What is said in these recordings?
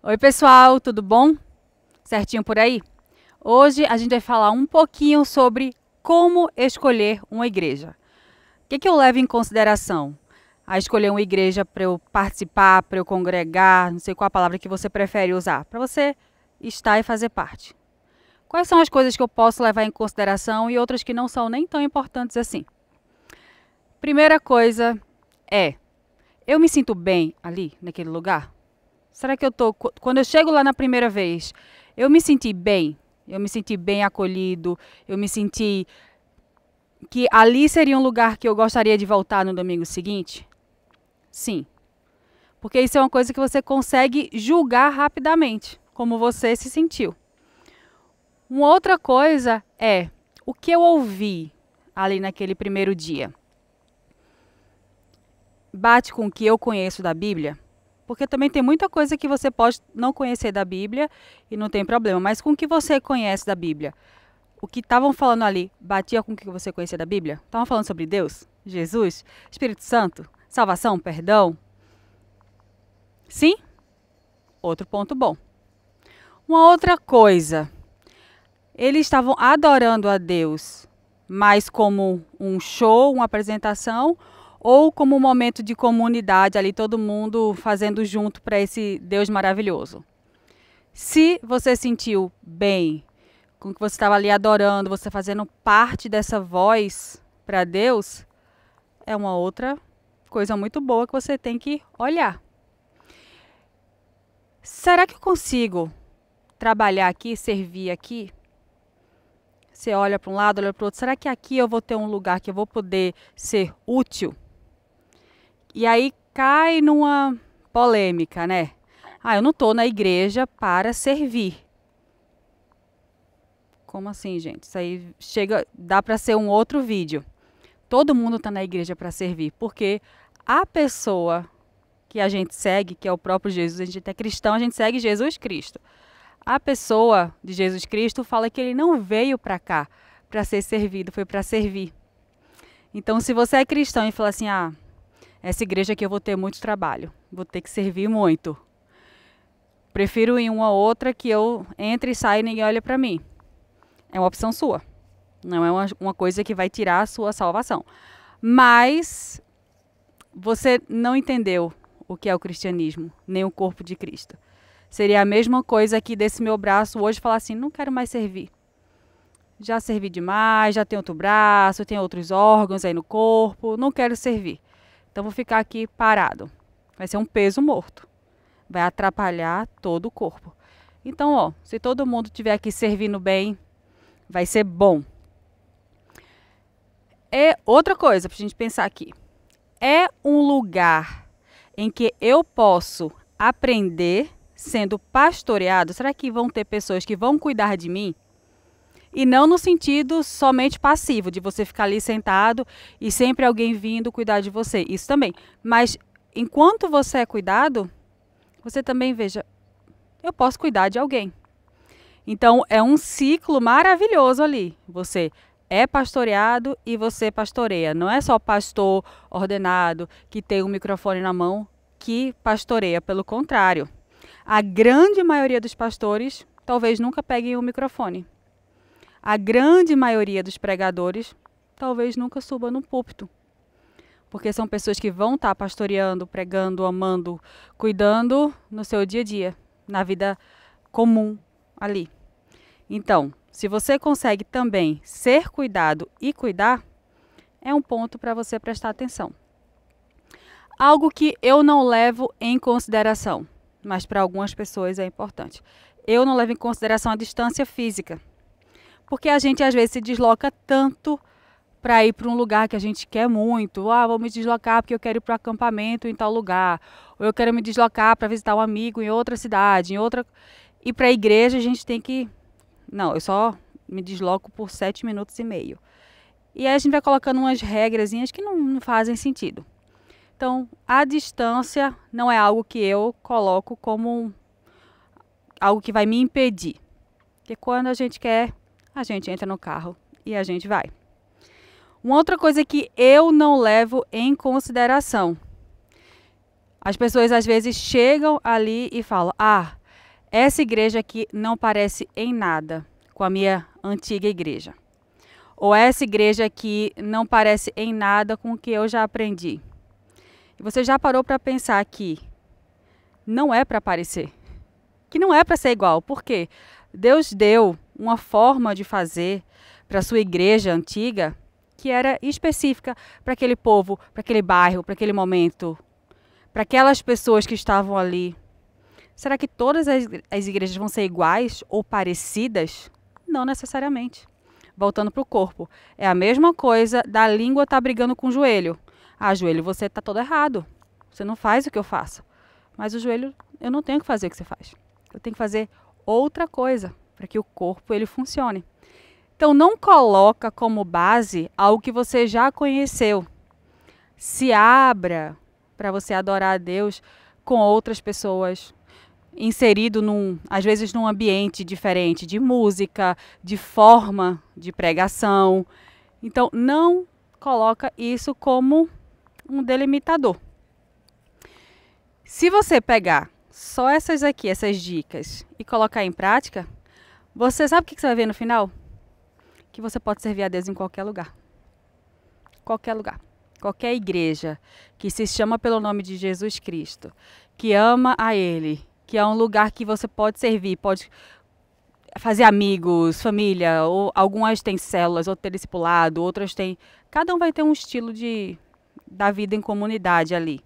Oi, pessoal, tudo bom? Certinho por aí? Hoje a gente vai falar um pouquinho sobre como escolher uma igreja. O que eu levo em consideração a escolher uma igreja para eu participar, para eu congregar, não sei qual a palavra que você prefere usar, para você estar e fazer parte. Quais são as coisas que eu posso levar em consideração e outras que não são nem tão importantes assim? Primeira coisa é, eu me sinto bem ali, naquele lugar? Será que quando eu chego lá na primeira vez, eu me senti bem? Eu me senti bem acolhido? Eu me senti que ali seria um lugar que eu gostaria de voltar no domingo seguinte? Sim. Porque isso é uma coisa que você consegue julgar rapidamente, como você se sentiu. Uma outra coisa é o que eu ouvi ali naquele primeiro dia. Bate com o que eu conheço da Bíblia? Porque também tem muita coisa que você pode não conhecer da Bíblia e não tem problema. Mas com o que você conhece da Bíblia? O que estavam falando ali batia com o que você conhecia da Bíblia? Estavam falando sobre Deus, Jesus, Espírito Santo, salvação, perdão? Sim? Outro ponto bom. Uma outra coisa. Eles estavam adorando a Deus, mas como um show, uma apresentação, ou como um momento de comunidade ali, todo mundo fazendo junto para esse Deus maravilhoso. Se você sentiu bem com o que você estava ali adorando, você fazendo parte dessa voz para Deus, é uma outra coisa muito boa que você tem que olhar. Será que eu consigo trabalhar aqui, servir aqui? Você olha para um lado, olha para o outro. Será que aqui eu vou ter um lugar que eu vou poder ser útil? E aí cai numa polêmica, né? Eu não estou na igreja para servir. Como assim, gente? Isso aí dá para ser um outro vídeo. Todo mundo está na igreja para servir, porque a pessoa que a gente segue, que é o próprio Jesus, a gente é cristão, a gente segue Jesus Cristo. A pessoa de Jesus Cristo fala que ele não veio para cá para ser servido, foi para servir. Então, se você é cristão e fala assim, essa igreja aqui eu vou ter muito trabalho, vou ter que servir muito. Prefiro ir em uma outra que eu entre e saia e ninguém olha para mim. É uma opção sua. Não é uma coisa que vai tirar a sua salvação. Mas você não entendeu o que é o cristianismo, nem o corpo de Cristo. Seria a mesma coisa que desse meu braço hoje falar assim, não quero mais servir. Já servi demais, já tenho outro braço, tenho outros órgãos aí no corpo, não quero servir. Então vou ficar aqui parado. Vai ser um peso morto. Vai atrapalhar todo o corpo. Então, se todo mundo estiver aqui servindo bem, vai ser bom. É outra coisa para a gente pensar aqui. É um lugar em que eu posso aprender sendo pastoreado? Será que vão ter pessoas que vão cuidar de mim? E não no sentido somente passivo, de você ficar ali sentado e sempre alguém vindo cuidar de você. Isso também. Mas enquanto você é cuidado, você também veja, eu posso cuidar de alguém. Então é um ciclo maravilhoso ali. Você é pastoreado e você pastoreia. Não é só pastor ordenado que tem um microfone na mão que pastoreia, pelo contrário. A grande maioria dos pastores talvez nunca peguem o microfone. A grande maioria dos pregadores talvez nunca suba no púlpito. Porque são pessoas que vão estar pastoreando, pregando, amando, cuidando no seu dia a dia, na vida comum ali. Então, se você consegue também ser cuidado e cuidar, é um ponto para você prestar atenção. Algo que eu não levo em consideração, mas para algumas pessoas é importante. Eu não levo em consideração a distância física. Porque a gente às vezes se desloca tanto para ir para um lugar que a gente quer muito. Vou me deslocar porque eu quero ir para o acampamento em tal lugar. Ou eu quero me deslocar para visitar um amigo em outra cidade, em outra. E para a igreja a gente tem que... Não, eu só me desloco por 7 minutos e meio. E aí a gente vai colocando umas regrazinhas que não fazem sentido. Então, a distância não é algo que eu coloco como algo que vai me impedir. Porque quando a gente quer, a gente entra no carro e a gente vai. Uma outra coisa que eu não levo em consideração. As pessoas às vezes chegam ali e falam, essa igreja aqui não parece em nada com a minha antiga igreja. Ou essa igreja aqui não parece em nada com o que eu já aprendi. E você já parou para pensar que não é para parecer, que não é para ser igual. Por quê? Deus deu uma forma de fazer para a sua igreja antiga que era específica para aquele povo, para aquele bairro, para aquele momento, para aquelas pessoas que estavam ali. Será que todas as igrejas vão ser iguais ou parecidas? Não necessariamente. Voltando para o corpo. É a mesma coisa da língua estar brigando com o joelho. Ah, joelho, você está todo errado. Você não faz o que eu faço. Mas o joelho, eu não tenho que fazer o que você faz. Eu tenho que fazer outra coisa para que o corpo ele funcione. Então, não coloca como base algo que você já conheceu. Se abra para você adorar a Deus com outras pessoas, inserido às vezes num ambiente diferente de música, de forma de pregação. Então, não coloca isso como um delimitador. Se você pegar só essas dicas e colocar em prática, você sabe o que você vai ver no final? Que você pode servir a Deus em qualquer lugar. Qualquer lugar. Qualquer igreja que se chama pelo nome de Jesus Cristo, que ama a Ele, que é um lugar que você pode servir, pode fazer amigos, família, ou algumas têm células, outras têm discipulado, outras têm... Cada um vai ter um estilo da vida em comunidade ali.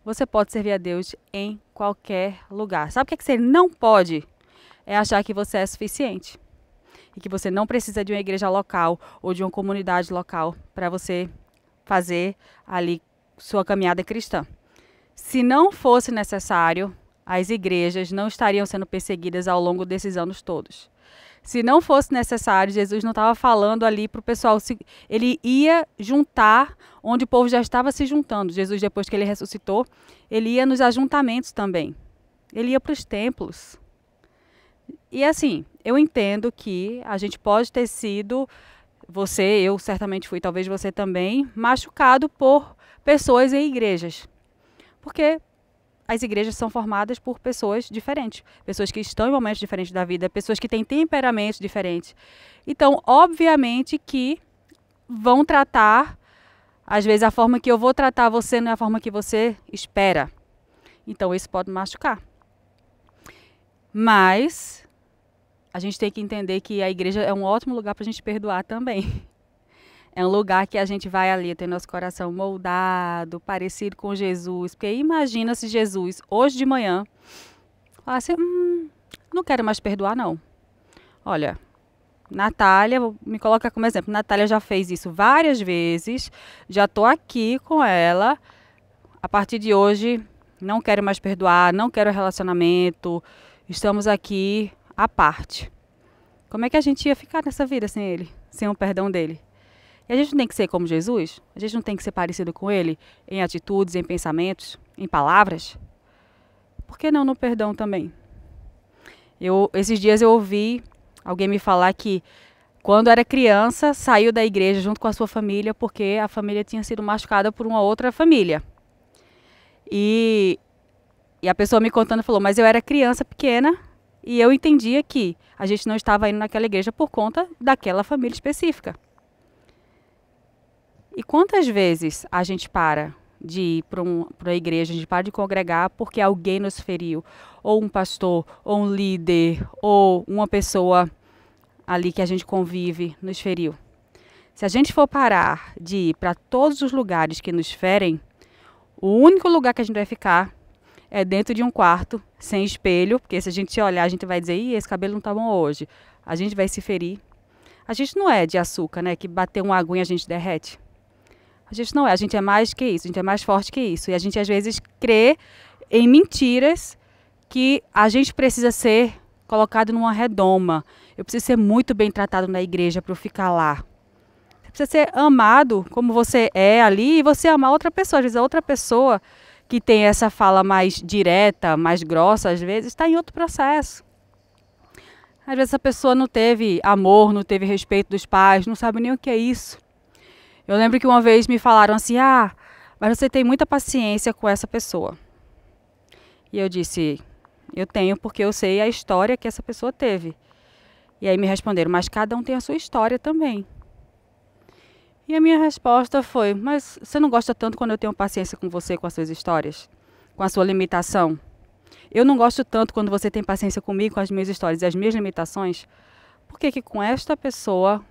Você pode servir a Deus em qualquer lugar. Sabe o que você não pode? É achar que você é suficiente. E que você não precisa de uma igreja local ou de uma comunidade local para você fazer ali sua caminhada cristã. Se não fosse necessário, as igrejas não estariam sendo perseguidas ao longo desses anos todos. Se não fosse necessário, Jesus não estava falando ali para o pessoal. Ele ia juntar onde o povo já estava se juntando. Jesus, depois que ele ressuscitou, ele ia nos ajuntamentos também. Ele ia para os templos. E assim, eu entendo que a gente pode ter sido, eu certamente fui, talvez você também, machucado por pessoas em igrejas. Porque as igrejas são formadas por pessoas diferentes. Pessoas que estão em momentos diferentes da vida, pessoas que têm temperamentos diferentes. Então, obviamente que vão tratar, às vezes a forma que eu vou tratar você não é a forma que você espera. Então, isso pode machucar. Mas a gente tem que entender que a igreja é um ótimo lugar para a gente perdoar também. É um lugar que a gente vai ali ter nosso coração moldado, parecido com Jesus. Porque imagina se Jesus, hoje de manhã, falasse, não quero mais perdoar não. Olha, Natália, me coloca como exemplo, Natália já fez isso várias vezes, já estou aqui com ela, a partir de hoje não quero mais perdoar, não quero relacionamento, estamos aqui à parte. Como é que a gente ia ficar nessa vida sem ele, sem o perdão dele? E a gente não tem que ser como Jesus? A gente não tem que ser parecido com ele em atitudes, em pensamentos, em palavras? Por que não no perdão também? Esses dias eu ouvi alguém me falar que quando era criança saiu da igreja junto com a sua família porque a família tinha sido machucada por uma outra família. E a pessoa me contando falou, mas eu era criança pequena e eu entendia que a gente não estava indo naquela igreja por conta daquela família específica. E quantas vezes a gente para de ir para a igreja, a gente para de congregar porque alguém nos feriu, ou um pastor, ou um líder, ou uma pessoa ali que a gente convive nos feriu. Se a gente for parar de ir para todos os lugares que nos ferem, o único lugar que a gente vai ficar é dentro de um quarto, sem espelho, porque se a gente olhar, a gente vai dizer, esse cabelo não tá bom hoje. A gente vai se ferir. A gente não é de açúcar, né, que bater uma aguinha a gente derrete. A gente não é, a gente é mais que isso, a gente é mais forte que isso. E a gente às vezes crê em mentiras que a gente precisa ser colocado numa redoma. Eu preciso ser muito bem tratado na igreja para eu ficar lá. Você precisa ser amado como você é ali e você amar outra pessoa. Às vezes a outra pessoa que tem essa fala mais direta, mais grossa, às vezes está em outro processo. Às vezes essa pessoa não teve amor, não teve respeito dos pais, não sabe nem o que é isso. Eu lembro que uma vez me falaram assim, mas você tem muita paciência com essa pessoa. E eu disse, Eu tenho porque eu sei a história que essa pessoa teve. E aí me responderam, mas cada um tem a sua história também. E a minha resposta foi, mas você não gosta tanto quando eu tenho paciência com você, com as suas histórias? Com a sua limitação? Eu não gosto tanto quando você tem paciência comigo, com as minhas histórias e as minhas limitações? Por que que com esta pessoa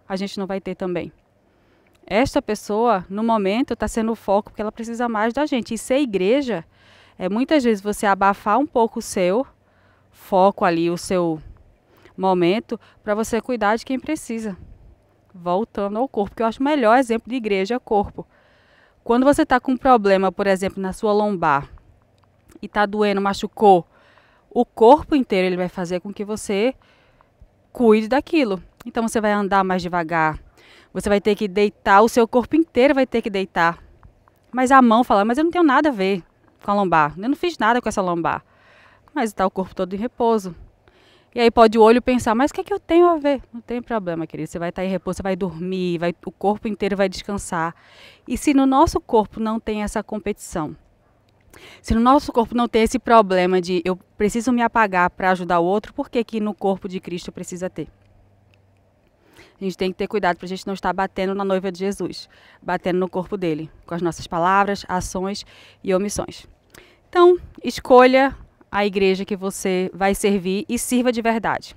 a gente não vai ter também? Esta pessoa, no momento, está sendo o foco porque ela precisa mais da gente. E ser igreja é muitas vezes você abafar um pouco o seu foco ali, o seu momento, para você cuidar de quem precisa. Voltando ao corpo, que eu acho o melhor exemplo de igreja é corpo. Quando você está com um problema, por exemplo, na sua lombar, e está doendo, machucou, o corpo inteiro ele vai fazer com que você cuide daquilo. Então você vai andar mais devagar, você vai ter que deitar, o seu corpo inteiro vai ter que deitar. Mas a mão fala, mas eu não tenho nada a ver com a lombar, eu não fiz nada com essa lombar. Mas está o corpo todo em repouso. E aí pode o olho pensar, mas o que é que eu tenho a ver? Não tem problema, querido. Você vai estar em repouso, você vai dormir, o corpo inteiro vai descansar. E se no nosso corpo não tem essa competição, se no nosso corpo não tem esse problema de eu preciso me apagar para ajudar o outro, por que que no corpo de Cristo precisa ter? A gente tem que ter cuidado para a gente não estar batendo na noiva de Jesus, batendo no corpo dele, com as nossas palavras, ações e omissões. Então, escolha a igreja que você vai servir e sirva de verdade.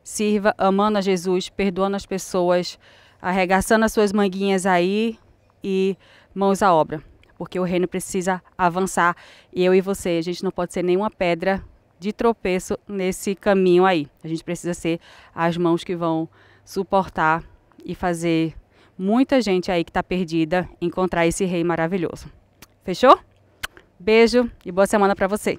Sirva amando a Jesus, perdoando as pessoas, arregaçando as suas manguinhas aí e mãos à obra. Porque o reino precisa avançar e eu e você, a gente não pode ser nenhuma pedra de tropeço nesse caminho aí. A gente precisa ser as mãos que vão suportar e fazer muita gente aí que está perdida encontrar esse rei maravilhoso. Fechou? Beijo e boa semana para você.